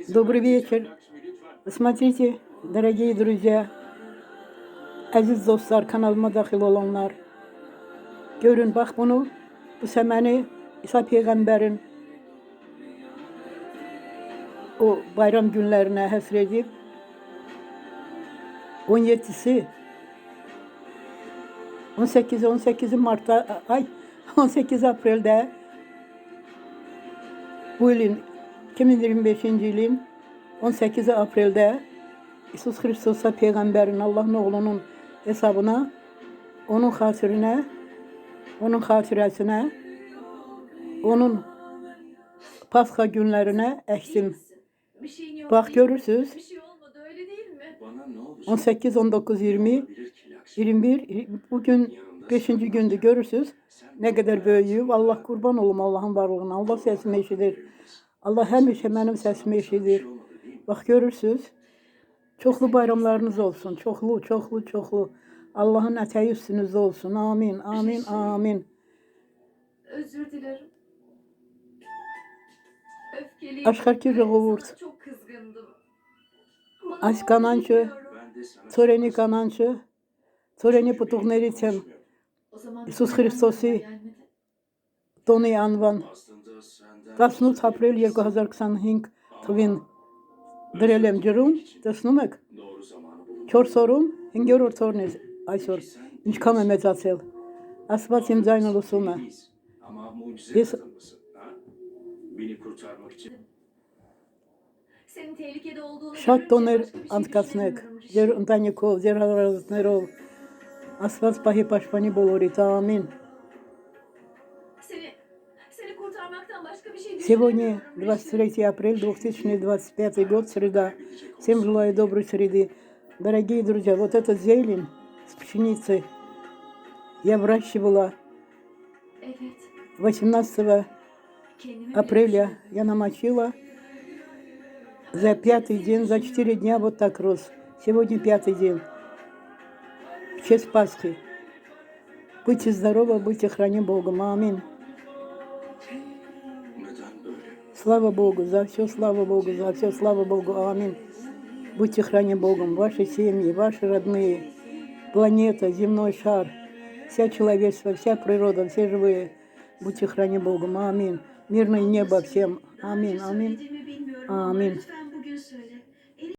Добрый вечер. Смотрите, дорогие друзья, aziz dostlar, kanalıma daxil olanlar. Görün, bax bunu, bu səməni İsa Peyğəmbərin o bayram günlərinə həsr edib. 17'si 18 Mart'ta, 18 April'de bu ilin 2025 ilin 18 April'de İsus Hristosa Peyğəmbərin, Allah'ın oğlunun hesabına, onun xatirinə, onun xatirəsinə, onun Pasxa günlərinə əkdim. Bak görürsünüz. 18, 19, 20, 21, bugün 5. gündür, görürsünüz. Ne kadar böyüyüb. Allah kurban olum Allah'ın varlığına. Allah səsimi eşidir. Allah həmişə mənim səsimi eşidir. Bak görürsünüz. Çoxlu bayramlarınız olsun. Çoxlu. Allah'ın ətəyi üstünüzdə olsun. Amin, amin, amin. Özür dilerim. Öfkeliyim. Aşkarki Rıgıvurt. Sana çok kızgındım. Aşk kanançı, töreni kanançı, töreni putuğneritem. İsus Hristosi Doni anvan. 19 April 2025 twin direlem cırım, desnumek. Kör sorum, hingör ortornez aysor. İnçkam emezatsel. Asbat imzayn olusuna. Biz beni kurtarmak için. Senin tehlikede olduğunu şat doner başka bir şey antkasnek. düşünemiyorum. Zer antanikov, zer haraznerov. Asbat pahi paşpani bolorit. Amin. Seni kurtarmaktan başka bir şey Сегодня düşünemiyorum. 23 апрель 2025 год, среда. Всем желаю доброй среды. Дорогие друзья, вот эта зелень с пшеницей я выращивала Evet. 18 Kendime апреля. Я намочила. За 5-й день, за 4 дня вот так рос. Сегодня 5-й день. В честь Пасхи. Будьте здоровы, будьте храни Богом. Аминь. Neden böyle? Слава Богу, за все слава Богу, за все слава Богу. Аминь. Будьте храни Богом, ваши семьи, ваши родные, планета, земной шар, вся человечество, вся природа, все живые. Будьте храни Богом. Аминь. Мирное небо всем. Аминь, аминь. söylediğimi bilmiyorum ama Amin. lütfen bugün söyle.